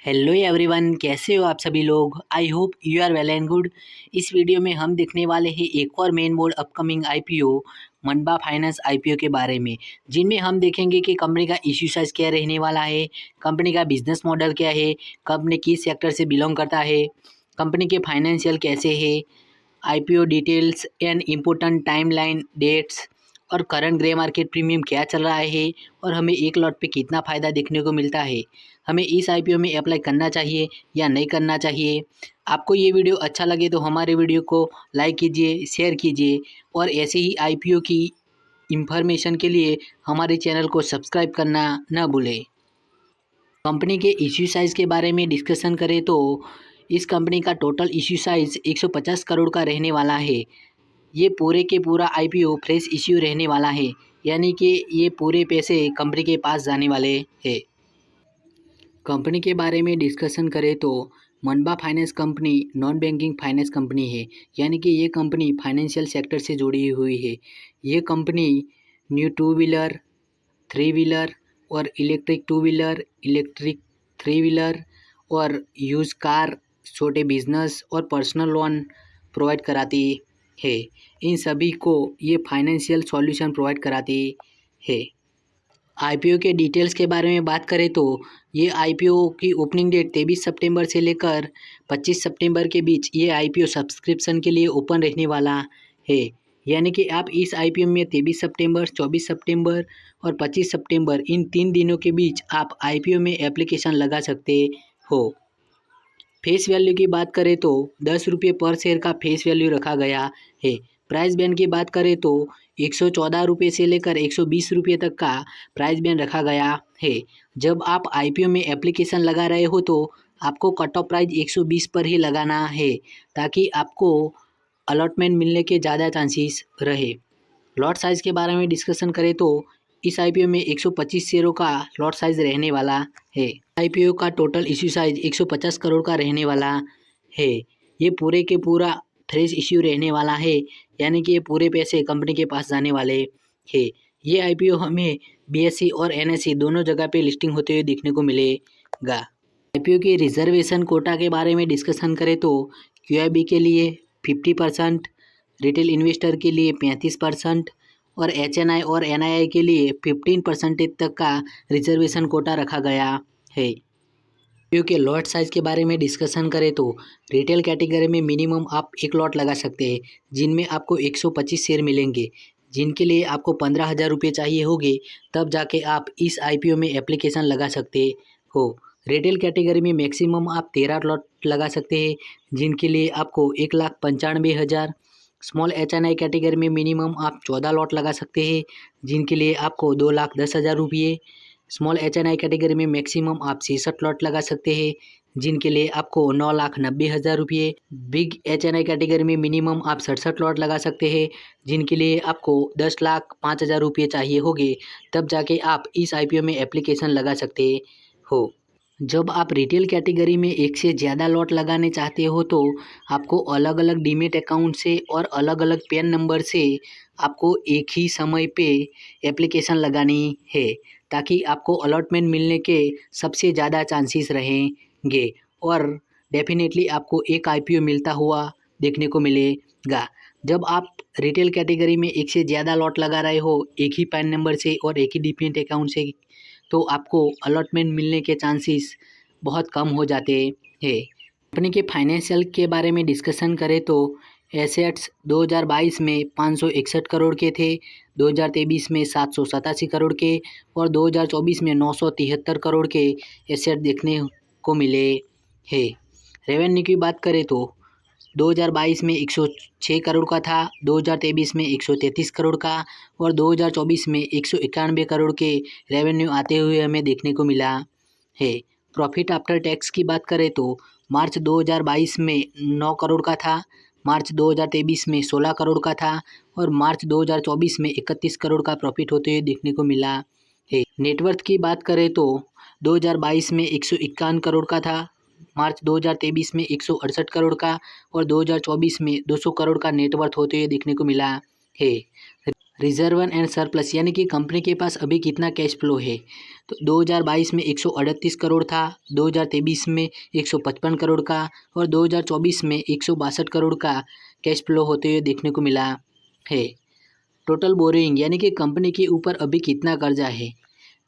Hello everyone, कैसे हो आप सभी लोग। I hope you are well and good. इस वीडियो में हम देखने वाले हैं एक और main board upcoming IPO Manba Finance IPO के बारे में, जिनमें हम देखेंगे कि कंपनी का इश्यू साइज क्या रहने वाला है, कंपनी का बिजनेस मॉडल क्या है, कंपनी किस सेक्टर से बिलोंग करता है, कंपनी के फाइनेंशियल कैसे है, IPO details and important timeline dates और करंट ग्रे मार्केट प्रीमियम क्या चल रहा है और हमें एक लॉट पे कितना फ़ायदा देखने को मिलता है, हमें इस आईपीओ में अप्लाई करना चाहिए या नहीं करना चाहिए। आपको ये वीडियो अच्छा लगे तो हमारे वीडियो को लाइक कीजिए, शेयर कीजिए और ऐसे ही आईपीओ की इंफॉर्मेशन के लिए हमारे चैनल को सब्सक्राइब करना न भूलें। कंपनी के इश्यू साइज़ के बारे में डिस्कशन करें तो इस कंपनी का टोटल इश्यू साइज़ 150 करोड़ का रहने वाला है। ये पूरे के पूरा आईपीओ फ्रेश इश्यू रहने वाला है, यानी कि ये पूरे पैसे कंपनी के पास जाने वाले हैं। कंपनी के बारे में डिस्कशन करें तो मनबा finance company non banking finance company है, यानी कि ये कंपनी फाइनेंशियल सेक्टर से जुड़ी हुई है। ये company new two wheeler, three wheeler और electric two wheeler, electric three wheeler और यूज़ कार, छोटे बिजनेस और पर्सनल लोन प्रोवाइड कराती है। इन सभी को ये फाइनेंशियल सॉल्यूशन प्रोवाइड कराती है। आईपीओ के डिटेल्स के बारे में बात करें तो ये आईपीओ की ओपनिंग डेट 23 सितंबर से लेकर 25 सितंबर के बीच ये आईपीओ सब्सक्रिप्शन के लिए ओपन रहने वाला है, यानी कि आप इस आईपीओ में 23 सितंबर, 24 सितंबर और 25 सितंबर इन 3 दिनों के बीच आप आईपीओ में एप्लीकेशन लगा सकते हो। फेस वैल्यू की बात करें तो 10 रुपये पर शेयर का फेस वैल्यू रखा गया है। प्राइस बैंड की बात करें तो 114 रुपये से लेकर 120 रुपये तक का प्राइस बैंड रखा गया है। जब आप आईपीओ में एप्लीकेशन लगा रहे हो तो आपको कट ऑफ प्राइस 120 पर ही लगाना है, ताकि आपको अलॉटमेंट मिलने के ज़्यादा चांसेस रहे। लॉट साइज़ के बारे में डिस्कशन करें तो इस आईपीओ में 125 शेयरों का लॉट साइज़ रहने वाला है। आईपीओ का टोटल इश्यू साइज़ 150 करोड़ का रहने वाला है। ये पूरे के पूरा फ्रेश इश्यू रहने वाला है, यानी कि ये पूरे पैसे कंपनी के पास जाने वाले हैं। ये आईपीओ हमें बीएसई और एनएसई दोनों जगह पे लिस्टिंग होते हुए देखने को मिलेगा। आईपीओ के रिजर्वेशन कोटा के बारे में डिस्कशन करें तो क्यूआईबी के लिए 50%, रिटेल इन्वेस्टर के लिए 35% और एचएनआई और एनआईआई के लिए 15% तक का रिजर्वेशन कोटा रखा गया है। क्योंकि लॉट साइज़ के बारे में डिस्कशन करें तो रिटेल कैटेगरी में मिनिमम आप एक लॉट लगा सकते हैं, जिनमें आपको 125 शेयर मिलेंगे, जिनके लिए आपको 15,000 रुपये चाहिए होंगे, तब जाके आप इस आईपीओ में एप्लीकेशन लगा सकते हो। रिटेल कैटेगरी में मैक्सिमम आप 13 लॉट लगा सकते हैं, जिनके लिए आपको 1,95,000। स्मॉल एचएनआई कैटेगरी में मिनिमम आप 14 लॉट लगा सकते हैं, जिनके लिए आपको 2,10,000 रुपये। स्मॉल एचएनआई कैटेगरी में मैक्सिमम आप 66 लॉट लगा सकते हैं, जिनके लिए आपको 9,90,000 रुपये। बिग एचएनआई कैटेगरी में मिनिमम आप 67 लॉट लगा सकते हैं, जिनके लिए आपको 10,05,000 रुपये चाहिए होंगे, तब जाके आप इस आईपीओ में एप्लीकेशन लगा सकते हो। जब आप रिटेल कैटेगरी में एक से ज़्यादा लॉट लगाने चाहते हो तो आपको अलग अलग डीमेट अकाउंट से और अलग अलग पैन नंबर से आपको एक ही समय पे एप्लीकेशन लगानी है, ताकि आपको अलॉटमेंट मिलने के सबसे ज़्यादा चांसेस रहेंगे और डेफिनेटली आपको एक आईपीओ मिलता हुआ देखने को मिलेगा। जब आप रिटेल कैटेगरी में एक से ज़्यादा लॉट लगा रहे हो एक ही पैन नंबर से और एक ही डीमेट अकाउंट से, तो आपको अलॉटमेंट मिलने के चांसेस बहुत कम हो जाते हैं। कंपनी के फाइनेंशियल के बारे में डिस्कशन करें तो एसेट्स 2022 में 561 करोड़ के थे, 2023 में 787 करोड़ के और 2024 में 973 करोड़ के एसेट देखने को मिले हैं। रेवेन्यू की बात करें तो 2022 में 106 करोड़ का था, 2023 में 133 करोड़ का और 2024 में 191 करोड़ के रेवेन्यू आते हुए हमें देखने को मिला है। प्रॉफिट आफ्टर टैक्स की बात करें तो मार्च 2022 में 9 करोड़ का था, मार्च 2023 में 16 करोड़ का था और मार्च 2024 में 31 करोड़ का प्रॉफिट होते हुए देखने को मिला है। नेटवर्थ की बात करें तो 2022 में 151 करोड़ का था, मार्च 2023 में 168 करोड़ का और 2024 में 200 करोड़ का नेटवर्थ होते हुए देखने को मिला है। रिजर्व एंड सरप्लस यानी कि कंपनी के पास अभी कितना कैश फ्लो है। तो 2022 में 138 करोड़ था, 2023 में 155 करोड़ का और 2024 में 162 करोड़ का कैश फ्लो होते हुए देखने को मिला है। टोटल बोरिंग यानी कि कंपनी के ऊपर अभी कितना कर्जा है।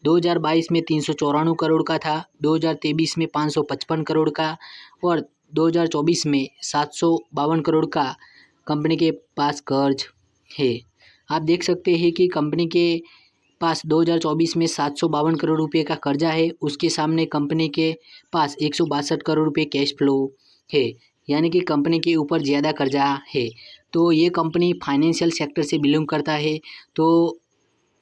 2022 में 394 करोड़ का था, 2023 में 555 करोड़ का और 2024 में 752 करोड़ का कंपनी के पास कर्ज है। आप देख सकते हैं कि कंपनी के पास 2024 में 752 करोड़ रुपए का कर्जा है, उसके सामने कंपनी के पास 162 करोड़ रुपए कैश फ्लो है, यानी कि कंपनी के ऊपर ज़्यादा कर्जा है। तो ये कंपनी फाइनेंशियल सेक्टर से बिलोंग करता है, तो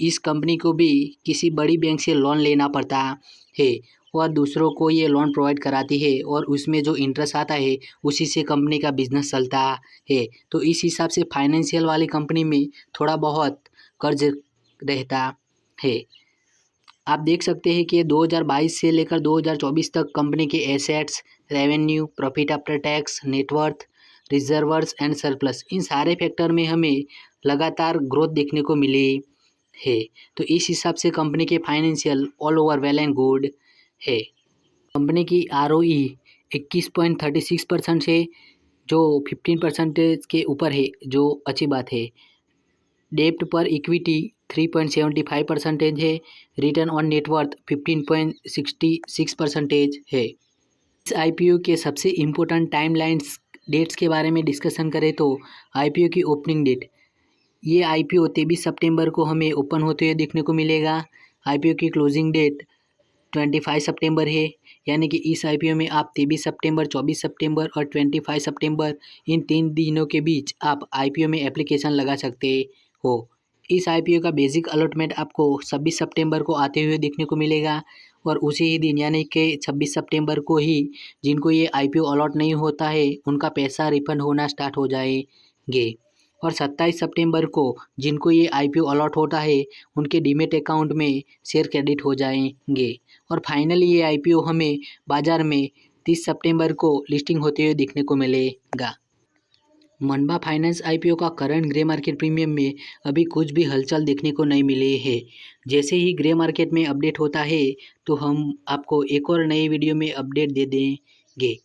इस कंपनी को भी किसी बड़ी बैंक से लोन लेना पड़ता है और दूसरों को ये लोन प्रोवाइड कराती है और उसमें जो इंटरेस्ट आता है उसी से कंपनी का बिजनेस चलता है। तो इस हिसाब से फाइनेंशियल वाली कंपनी में थोड़ा बहुत कर्ज रहता है। आप देख सकते हैं कि 2022 से लेकर 2024 तक कंपनी के assets, revenue, profit after tax, net worth, reservoirs and surplus इन सारे फैक्टर में हमें लगातार ग्रोथ देखने को मिली है। तो इस हिसाब से कंपनी के financial all over well and good है। कंपनी की ROE 21.36% है, जो 15% के ऊपर है, जो अच्छी बात है। डेप्ट पर इक्विटी 3.75% है। रिटर्न ऑन नेटवर्थ 15.66% है। इस IPO के सबसे इम्पोर्टेंट टाइमलाइंस डेट्स के बारे में डिस्कशन करें तो IPO की ओपनिंग डेट, ये IPO 23 सितंबर को हमें ओपन होते हुए देखने को मिलेगा। IPO की क्लोजिंग डेट 25 सितंबर है, यानी कि इस IPO में आप 23 सितंबर, 24 सितंबर और 25 सितंबर इन 3 दिनों के बीच आप IPO में एप्लीकेशन लगा सकते हो। इस IPO का बेसिक अलॉटमेंट आपको 26 सितंबर को आते हुए देखने को मिलेगा और उसी ही दिन यानी कि 26 सितंबर को ही जिनको ये IPO अलॉट नहीं होता है उनका पैसा रिफंड होना स्टार्ट हो जाएंगे और 27 सितंबर को जिनको ये IPO अलॉट होता है उनके डीमेट अकाउंट में शेयर क्रेडिट हो जाएंगे और फाइनली ये IPO हमें बाज़ार में 30 सितंबर को लिस्टिंग होते हुए देखने को मिलेगा। मनबा फाइनेंस IPO का करंट ग्रे मार्केट प्रीमियम में अभी कुछ भी हलचल देखने को नहीं मिले है। जैसे ही ग्रे मार्केट में अपडेट होता है तो हम आपको एक और नई वीडियो में अपडेट दे देंगे।